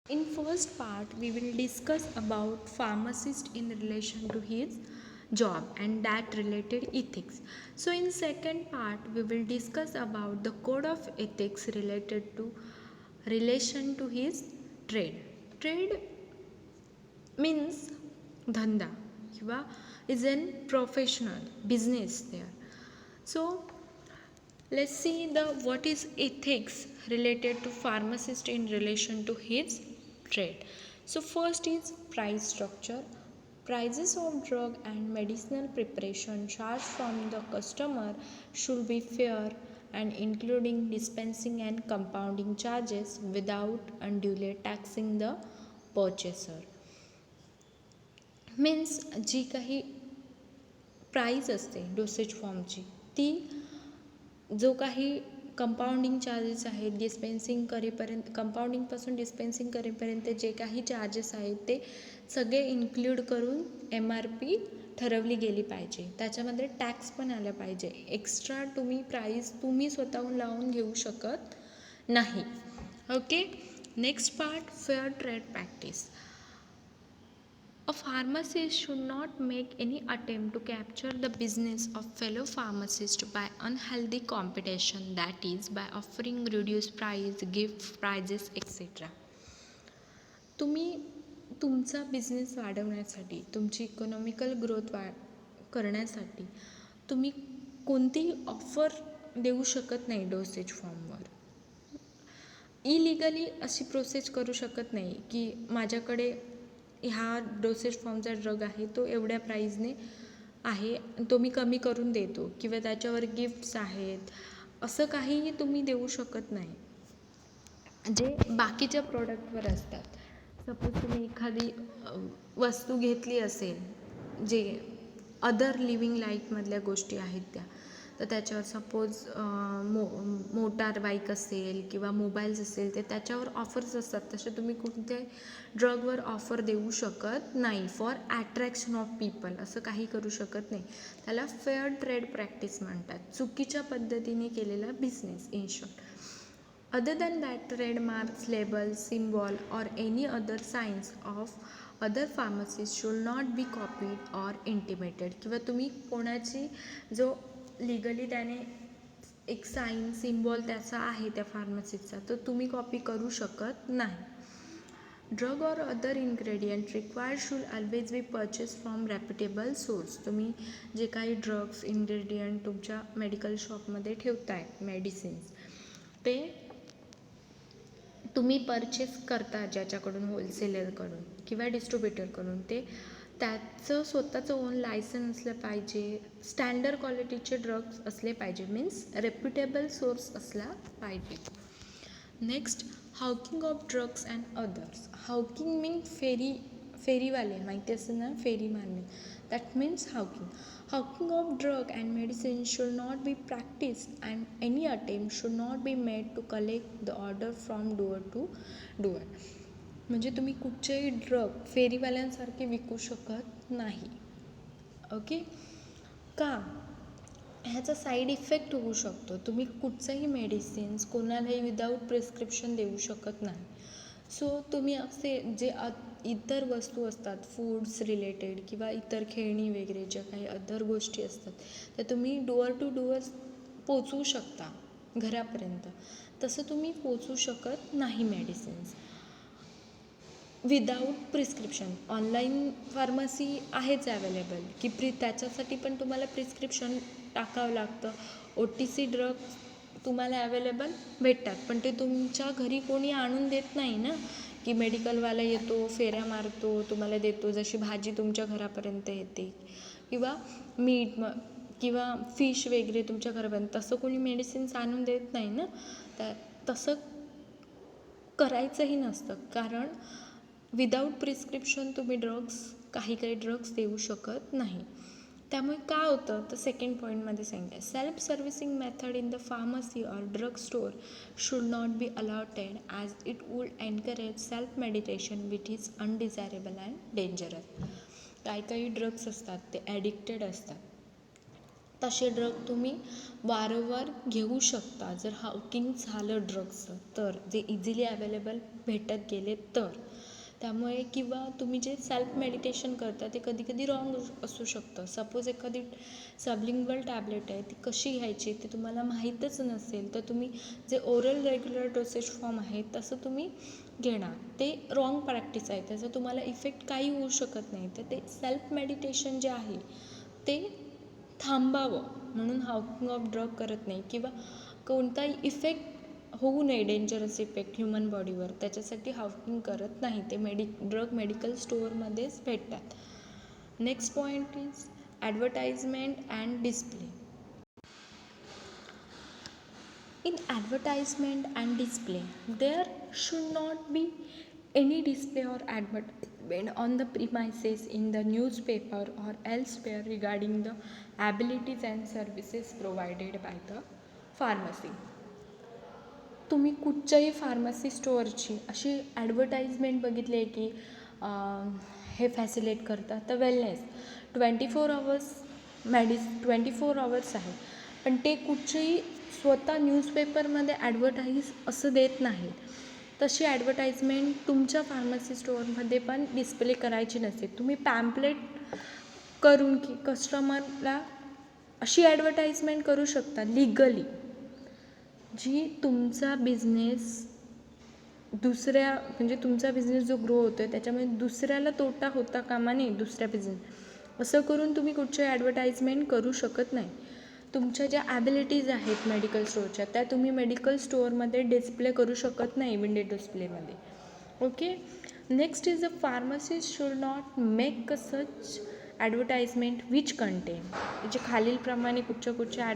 In first part, we will discuss about pharmacist in relation to his job and that related ethics. So in second part, we will discuss about the code of ethics related to relation to his trade. Trade means धंदा किंवा is an professional business there. So let's see the what is ethics related to pharmacist in relation to his trade. So first is price structure. Prices of drug and medicinal preparation charged from the customer should be fair and including dispensing and compounding charges without unduly taxing the purchaser. Means जी काही price असते dosage फॉर्मची ती जो काही compounding charges आहेत डिस्पेन्सिंग करेपर्यंत कंपाऊंडिंगपासून डिस्पेन्सिंग करेपर्यंत जे काही चार्जेस आहेत ते सगळे इन्क्लूड करून एम आर पी ठरवली गेली पाहिजे. त्याच्यामध्ये टॅक्स पण आला पाहिजे. एक्स्ट्रा प्राईस तुम्ही स्वतःहून लावून घेऊ शकत नाही. Okay. Next part fair trade practice. A pharmacist should not make any attempt to capture the business of fellow pharmacists by unhealthy competition, that is, by offering reduced price, gift prizes, etc. तुम्ही तुमचा business वाढवण्यासाठी तुमची economical growth करण्यासाठी तुम्ही कोणतीही offer देऊ शकत नाही डोसेज फॉर्मवर. इलिगली अशी प्रोसेस करू शकत नाही की माझ्याकडे ह्या डोसेज फॉर्मचा ड्रग आहे तो एवढ्या प्राईजने आहे तो मी कमी करून देतो किंवा त्याच्यावर गिफ्ट्स आहेत असं काहीही तुम्ही देऊ शकत नाही जे बाकीच्या प्रोडक्टवर असतात. सपोज तुम्ही एखादी वस्तू घेतली असेल जे अदर लिव्हिंग लाईफमधल्या गोष्टी आहेत त्या तर त्याच्यावर सपोज मोटार बाईक असेल किंवा मोबाईल्स असेल ते त्याच्यावर ऑफर्स असतात. तसे तुम्ही कोणत्याही ड्रगवर ऑफर देऊ शकत नाही फॉर ॲट्रॅक्शन ऑफ पीपल असं काही करू शकत नाही. त्याला फेअर ट्रेड प्रॅक्टिस म्हणतात. चुकीच्या पद्धतीने केलेला business in short. Other than that, trademarks, labels, symbol or any other signs of other pharmacies should not be copied or intimated. किंवा तुम्ही कोणाची जो लिगली त्याने एक साईन सिम्बॉल त्याचा आहे त्या फार्मसीचा तो तुम्ही कॉपी करू शकत नाही. ड्रग और other ingredient required should always be purchase from reputable source. तुम्ही जे काही ड्रग्स इन्ग्रेडियंट तुमच्या मेडिकल शॉपमध्ये ठेवताय मेडिसिन्स ते तुम्ही परचेस करता ज्याच्याकडून होलसेलरकडून किंवा डिस्ट्रीब्युटरकडून ते त्याचं स्वतःचं ओन लायसन असलं पाहिजे. स्टँडर्ड क्वालिटीचे ड्रग्स असले पाहिजे मीन्स रेप्युटेबल सोर्स असला पाहिजे. Next hawking of drugs and others. Hawking mean फेरीवाले माहिती असेल ना फेरी मारणे that means hawking. Hawking of drug and medicine should not be practiced and any attempt should not be made to collect the order from door to door. म्हणजे तुम्ही कुठचेही drug फेरीवाल्यांसारखे विकू शकत नाही. ओके. का ह्याचा साईड इफेक्ट होऊ शकतो. तुम्ही कुठचंही मेडिसिन्स कोणालाही विदाऊट प्रिस्क्रिप्शन देऊ शकत नाही. सो तुम्ही असे जे इतर वस्तू असतात फूड्स रिलेटेड किंवा इतर खेळणी वगैरे ज्या काही अदर गोष्टी असतात त्या तुम्ही डोअर टू डोअर पोचवू शकता घरापर्यंत. तसं तुम्ही पोचवू शकत नाही medicines without prescription. Online pharmacy आहेच अवेलेबल की त्याच्यासाठी पण तुम्हाला प्रिस्क्रिप्शन टाकावं लागतं. OTC ड्रग तुम्हाला अवेलेबल भेटतात पण ते तुमच्या घरी कोणी आणून देत नाही ना की मेडिकलवाला येतो फेऱ्या मारतो तुम्हाला देतो जशी भाजी तुमच्या घरापर्यंत येते किंवा मीठ किंवा फिश वगैरे तुमच्या घरापर्यंत तसं कोणी मेडिसिन्स आणून देत नाही ना. तसं करायचंही नसतं कारण विदाऊट प्रिस्क्रिप्शन तुम्ही काही ड्रग्स देऊ शकत नाही. त्यामुळे काय होतं तर सेकंड पॉईंटमध्ये सांगितलं self servicing method in the pharmacy or drug store should not be allotted as it would encourage self meditation which is undesirable and dangerous. काही ड्रग्स असतात ते ॲडिक्टेड असतात तसे ड्रग तुम्ही वारंवार घेऊ शकता जर हावकिंग झालं ड्रग्सचं, तर जे इझिली अवेलेबल भेटत गेले तर. त्यामुळे किंवा तुम्ही जे सेल्फ मेडिटेशन करता ते कधी कधी रॉंग असू शकतं. सपोज एखादी सबलिंग्वल टॅबलेट आहे ती कशी घ्यायची ते तुम्हाला माहीतच नसेल, तर तुम्ही जे ओरल रेग्युलर डोसेज फॉर्म आहे तसं तुम्ही घेणार, ते रॉंग प्रॅक्टिस आहे, त्याचा तुम्हाला इफेक्ट काही होऊ शकत नाही. तर ते सेल्फ मेडिटेशन जे आहे ते थांबावं म्हणून हावकिंग ऑफ ड्रग करत नाही, किंवा कोणताही इफेक्ट होऊ नये, डेंजरस इफेक्ट ह्युमन बॉडीवर, त्याच्यासाठी हावकिंग करत नाही. ते ड्रग मेडिकल स्टोअरमध्येच भेटतात. Next point is advertisement and display. In advertisement and display, there should not be any display or advertisement on the premises in the newspaper or elsewhere regarding the abilities and services provided by the pharmacy. तुम्ही कुठच्याही pharmacy स्टोअरची अशी advertisement बघितली आहे की हे फॅसिलेट करतात, तर wellness 24 hours आहे, पण ते कुठचेही स्वतः न्यूजपेपरमध्ये ॲडव्हर्टाईज असं देत नाहीत. तशी ॲडव्हर्टाइजमेंट तुमच्या फार्मसी स्टोअरमध्ये पण डिस्प्ले करायची नसते. तुम्ही पॅम्पलेट करून की कस्टमरला अशी ॲडव्हर्टाइजमेंट करू शकता लिगली, जी तुमचा बिझनेस दुसऱ्या म्हणजे तुमचा बिझनेस जो ग्रो होतो आहे त्याच्यामुळे दुसऱ्याला तोटा होता कामा नये दुसऱ्या बिझनेस, असं करून तुम्ही कुठची ॲडव्हर्टाइजमेंट करू शकत नाही. तुमच्या ज्या ॲबिलिटीज आहेत मेडिकल स्टोअरच्या त्या तुम्ही मेडिकल स्टोअरमध्ये डिस्प्ले करू शकत नाही विंडो डिस्प्लेमध्ये. Okay. Next is a pharmacist should not make a such advertisement which contain, जे खालीलप्रमाणे कुठच्या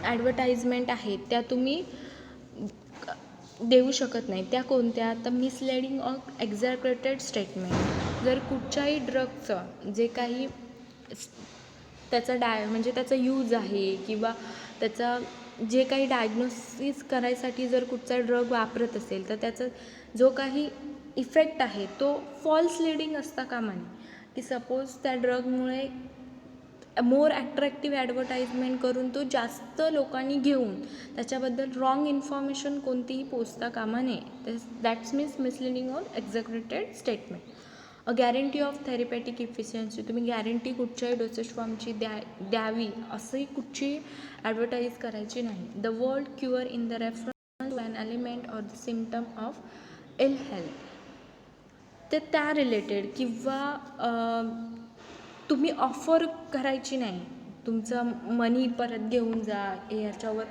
ॲडव्हर्टाइजमेंट आहेत त्या तुम्ही देऊ शकत नाही. त्या कोणत्या? तर मिसलेडिंग ऑर एक्झॅक्रेटेड स्टेटमेंट. जर कुठच्याही ड्रगचं जे काही त्याचा म्हणजे त्याचा यूज आहे किंवा त्याचा जे काही डायग्नोसिस करायसाठी जर कुठचा ड्रग वापरत असेल तर त्याचा जो काही इफेक्ट आहे तो फॉल्स लीडिंग असता कामा नये. की सपोज त्या ड्रगमुळे मोर ॲट्रॅक्टिव्ह ॲडव्हर्टाइजमेंट करून तो जास्त लोकांनी घेऊन त्याच्याबद्दल रॉंग इन्फॉर्मेशन कोणतीही पोचता कामा नये. That's means misleading or exaggerated statement. A guarantee of therapeutic efficiency. तुम्ही गॅरंटी कुठच्याही डोसेज फॉर्मची द्यावी असंही कुठची ॲडव्हर्टाईज करायची नाही. The word cure in the reference to an element or the symptom of ill health. ते त्या रिलेटेड किंवा तुम्ही ऑफर करायची नाही. तुमचं मनी परत घेऊन जा, याच्यावर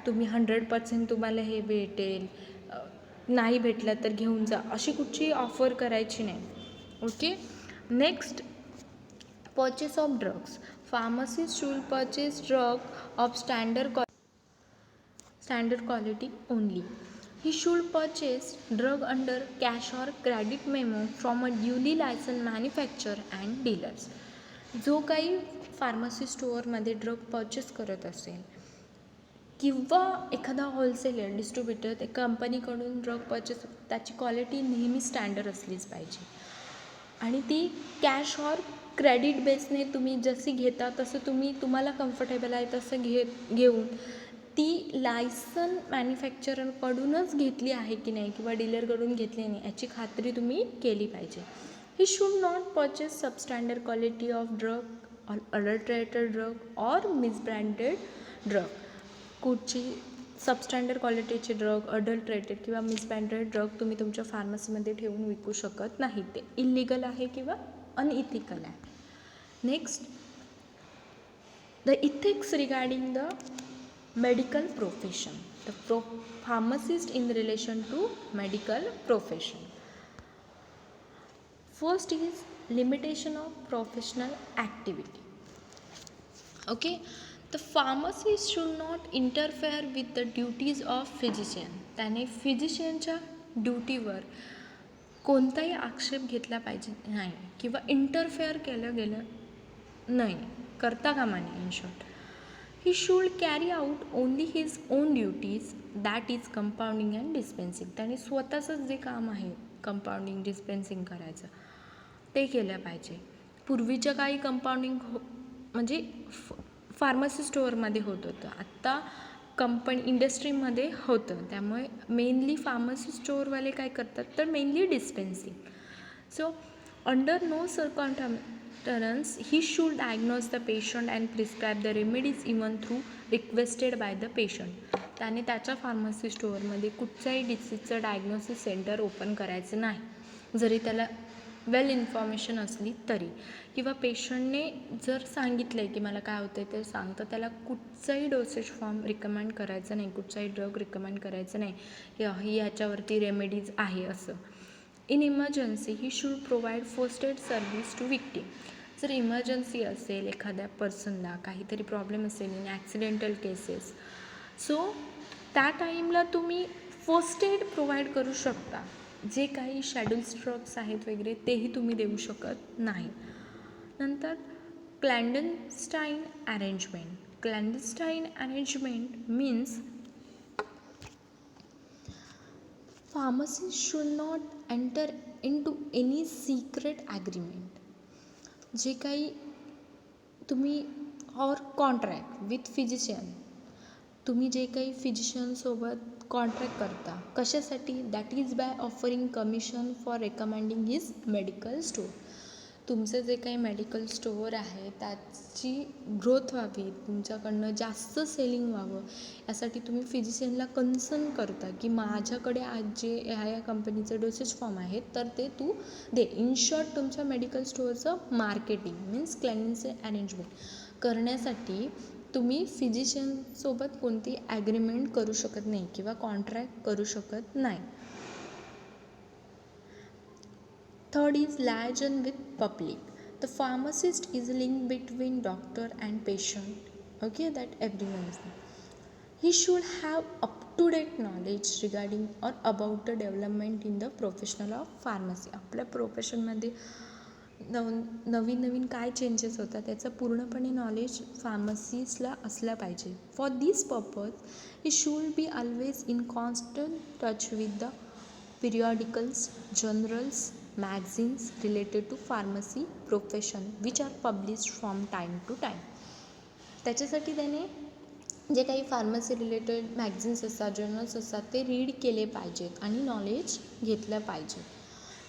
तुम्ही 100% तुम्हाला हे भेटेल, नाही भेटलं तर घेऊन जा, अशी कुठची ऑफर करायची नाही. Okay. Next, purchase of drugs. Pharmacist should purchase drug of standard quality only. He should purchase drug under cash or credit memo from a duly licensed manufacturer and dealers. जो काही फार्मसी स्टोअरमध्ये drug purchase करत असेल किंवा एखादा wholesaler distributor ते कंपनीकडून drug purchase, त्याची क्वालिटी नेहमी स्टँडर्ड असलीच पाहिजे आणि ती कॅश ऑर क्रेडिट बेसने तुम्ही जशी घेता तसं तुम्हाला कम्फर्टेबल आहे तसं घेऊन ती लायसन मॅन्युफॅक्चररकडूनच घेतली आहे की नाही किंवा डीलरकडून घेतली नाही याची खात्री तुम्ही केली पाहिजे. He should not purchase substandard quality of drug or adulterated drug or misbranded drug. कुठची सबस्टँडर्ड क्वालिटीचे ड्रग, अडल्ट्रेटेड किंवा मिसब्रँडेड ड्रग तुम्ही तुमच्या फार्मसीमध्ये ठेवून विकू शकत नाही. ते इलिगल आहे किंवा अनइथिकल आहे. Next, the ethics regarding the medical profession. The pharmacist in relation to medical profession. First is limitation of professional activity. Okay, the pharmacist should not interfere with the duties of physician. त्याने फिजिशियनच्या ड्युटीवर कोणताही आक्षेप घेतला पाहिजे नाही किंवा interfere केलं गेलं नाही, करता कामा नये. In short, he should carry out only his own duties, that is compounding and dispensing. त्याने स्वतःचं जे काम आहे कंपाऊंडिंग डिस्पेन्सिंग करायचं ते केलं पाहिजे. पूर्वीच्या काळी कंपाऊंडिंग म्हणजे फार्मसी स्टोअरमध्ये होत होतं, आत्ता कंपनी इंडस्ट्रीमध्ये होतं. त्यामुळे मेनली फार्मसी स्टोअरवाले काय करतात तर mainly dispensing. So under no circumstance he should diagnose the patient and prescribe the remedies even through requested by the patient. त्याने त्याच्या फार्मसी स्टोअरमध्ये कुठच्याही डिसीजचं डायग्नोसिस सेंटर ओपन करायचं नाही, जरी त्याला वेल इन्फॉर्मेशन असली तरी. किंवा पेशंटने जर सांगितलं आहे की मला काय होतं आहे ते सांग, तर त्याला कुठचाही डोसेज फॉर्म रिकमेंड करायचं नाही, कुठचाही ड्रग रिकमेंड करायचं नाही की ही ह्याच्यावरती रेमेडीज आहे असं. In emergency he should provide first aid service to victim. जर इमर्जन्सी असेल, एखाद्या पर्सनला काहीतरी प्रॉब्लेम असेल इन ॲक्सिडेंटल केसेस, सो त्या टाईमला तुम्ही फर्स्ट एड प्रोव्हाइड करू शकता. जे काही शेड्यूल्स ड्रग्स आहेत वगैरे तेही तुम्ही देऊ शकत नाही. नंतर clandestine arrangement. Clandestine arrangement means pharmacists should not enter into any secret agreement. जे काही तुम्ही और कॉन्ट्रॅक्ट विथ फिजिशियन, तुम्ही जे काही फिजिशियनसोबत कॉन्ट्रॅक्ट करता कशासाठी, that is by offering commission for recommending his medical store. तुमचं जे काही मेडिकल स्टोअर आहे त्याची ग्रोथ व्हावी, तुमच्याकडनं जास्त सेलिंग व्हावं, यासाठी तुम्ही फिजिशियनला कन्सर्न करता की माझ्याकडे आज जे ह्या कंपनीचे डोसेज फॉर्म आहेत तर ते तू दे. इन शॉर्ट तुमच्या मेडिकल स्टोअरचं मार्केटिंग मीन्स क्लॅन्डिंगचे अरेंजमेंट करण्यासाठी तुम्ही फिजिशियनसोबत कोणती ॲग्रीमेंट करू शकत नाही किंवा कॉन्ट्रॅक्ट करू शकत नाही. Third is liaison with public. The pharmacist is a link between doctor and patient. Okay, that everyone knows. He should have up-to-date knowledge regarding or about the development in the professional of pharmacy. आपल्या प्रोफेशनमध्ये नवीन काय changes होतात त्याचं पूर्णपणे knowledge फार्मसिस्टला असलं पाहिजे. For this purpose he should be always in constant touch with the periodicals, journals, magazines related to pharmacy profession which are published from time to time. त्याच्यासाठी त्याने जे काही फार्मसी रिलेटेड मॅगझिन्स असतात, जर्नल्स असतात ते read केले पाहिजेत आणि नॉलेज घेतलं पाहिजे.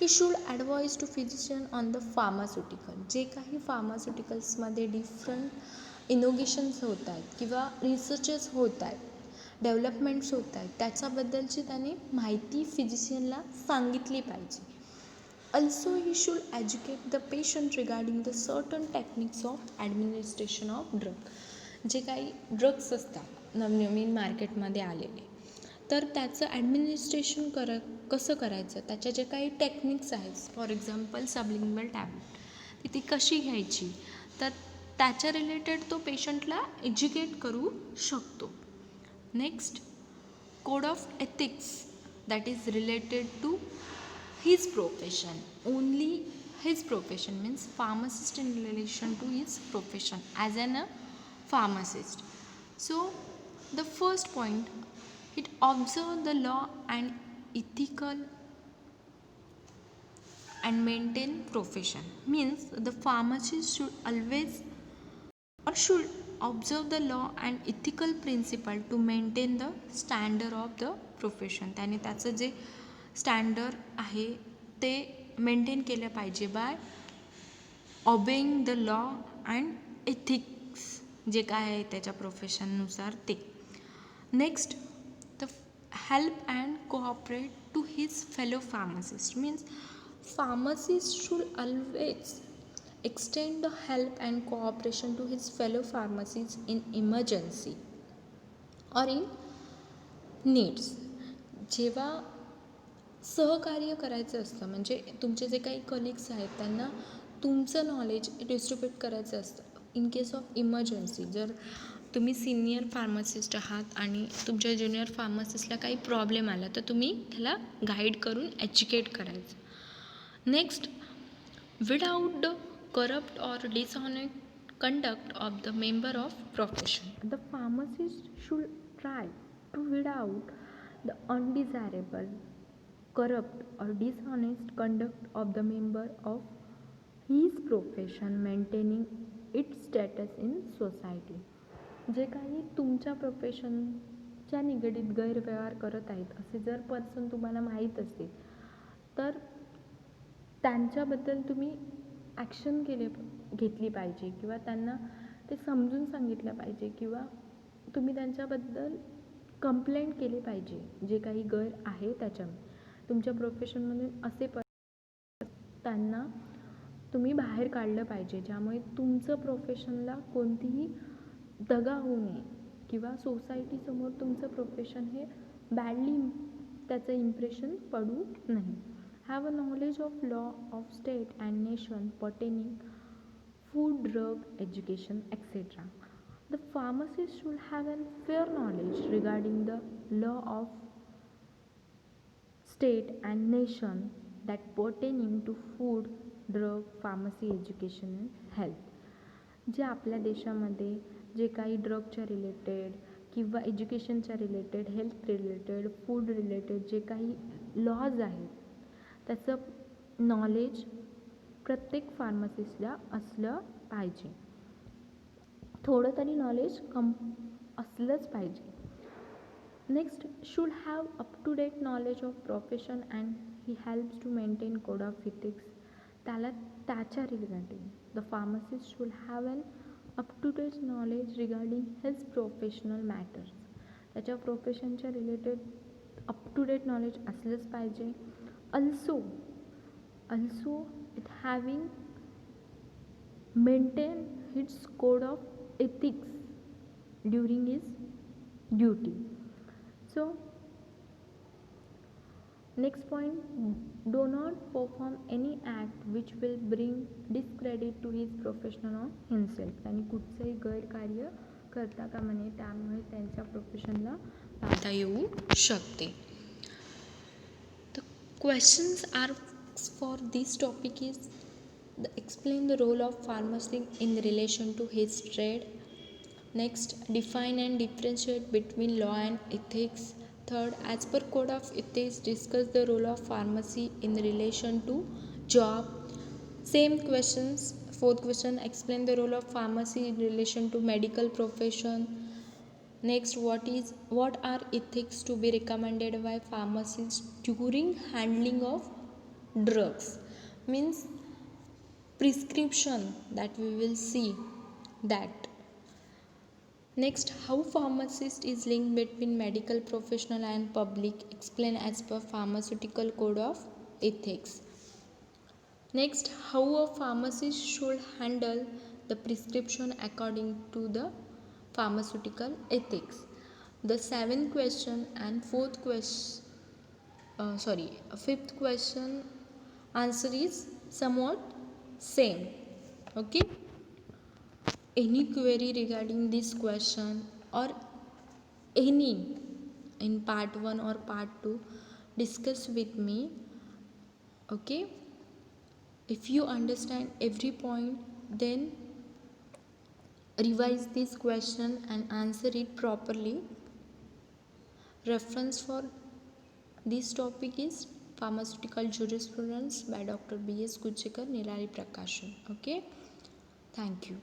He should advise to physician on the pharmaceutical. जे काही फार्मास्युटिकल्समध्ये डिफरंट इनोव्हेशन्स होत आहेत किंवा रिसर्चेस होत आहेत, डेव्हलपमेंट्स होत आहेत, त्याच्याबद्दलची त्याने माहिती फिजिशियनला सांगितली पाहिजे. Also he should educate the patient regarding the certain techniques of administration of drug. जे काही ड्रग्स असतात नवनवीन मार्केटमध्ये आलेले, तर त्याचं ॲडमिनिस्ट्रेशन कसं करायचं, त्याच्या जे काही टेक्निक्स आहेत, फॉर एक्झाम्पल सबलिंग्वल टॅबलेट ती कशी घ्यायची, तर त्याच्या रिलेटेड तो पेशंटला एज्युकेट करू शकतो. Next, code of ethics that is related to his profession. Only his profession means pharmacist in relation to his profession as a pharmacist. So the first point, it observe the law and ethical and maintain profession. Means the pharmacist should always or should observe the law and ethical principle to maintain the standard of the profession. त्याने त्याचं जे standard आहे ते maintain केलं पाहिजे by obeying the law and ethics, जे काय आहे त्याच्या प्रोफेशननुसार ते. Next, the help and cooperate to his fellow pharmacist. Means pharmacist should always extend the help and cooperation to his fellow pharmacists in emergency or in needs. जेव्हा सहकार्य करायचं असतं म्हणजे तुमचे जे काही कलिग्स आहेत त्यांना तुमचं नॉलेज डिस्ट्रीब्यूट करायचं असतं इन केस ऑफ इमर्जन्सी. जर तुम्ही सिनियर फार्मासिस्ट आहात आणि तुमच्या ज्युनियर फार्मासिस्टला काही प्रॉब्लेम आला तर तुम्ही त्याला गाईड करून एज्युकेट करायचं. Next, without the corrupt or dishonest conduct of the member of profession. The pharmacist should try to weed out the undesirable, corrupt or dishonest conduct of the member of his profession maintaining its status in society. जे काही तुमच्या प्रोफेशनच्या निगडीत गैरव्यवहार करत आहेत असे जर person तुम्हाला माहीत असतील तर त्यांच्याबद्दल तुम्ही ॲक्शन घेतली पाहिजे किंवा त्यांना ते समजून सांगितलं पाहिजे किंवा तुम्ही त्यांच्याबद्दल कंप्लेंट केली पाहिजे. जे काही गैर आहे त्याच्यामध्ये तुमच्या प्रोफेशनमधून असे त्यांना तुम्ही बाहेर काढलं पाहिजे ज्यामुळे तुमचं प्रोफेशनला कोणतीही दगा होऊ नये किंवा सोसायटीसमोर तुमचं प्रोफेशन हे बॅडली त्याचं इम्प्रेशन पडू नये. Have a knowledge of law of state and nation pertaining food, drug, education, etc. The pharmacist should have a fair knowledge regarding the law of state and nation that pertaining to food, drug, pharmacy, education and health. जे आपल्या देशामध्ये जे काही ड्रगच्या related किंवा एज्युकेशनच्या related, health related, food related जे काही लॉज आहेत त्याचं नॉलेज प्रत्येक फार्मसिस्टला असलं पाहिजे. थोडं तरी नॉलेज असलंच पाहिजे. Next, should have up to date knowledge of profession and he helps to maintain code of ethics. त्याच्या regarding the pharmacist should have an up to date knowledge regarding his professional matters. त्याच्या प्रोफेशनच्या related up to date knowledge असलंच पाहिजे. Also it having maintain its code of ethics during his duty. So next point, do not perform any act which will bring discredit to his profession or himself. त्यांनी कुठचंही गैरकार्य करता कामा नये त्यामुळे त्यांच्या प्रोफेशनला बाधा येऊ शकते. The questions are for this topic is explain the role of pharmacist in relation to his trade. Next, define and differentiate between law and ethics. Third, as per code of ethics, discuss the role of pharmacy in relation to job. Same questions. Fourth question, explain the role of pharmacy in relation to medical profession. Next, what are ethics to be recommended by pharmacists during handling of drugs, means prescription that we will see that. Next, how pharmacist is linked between medical professional and public, explain as per pharmaceutical code of ethics. Next, how a pharmacist should handle the prescription according to the pharmaceutical ethics. The fifth question answer is somewhat same. Okay, any query regarding this question or any in part 1 or part 2, discuss with me. Okay, if you understand every point, then revise this question and answer it properly. Reference for this topic is Pharmaceutical Jurisprudence by Dr. B.S. Kuchikar, Nilari Prakashan. Okay, thank you.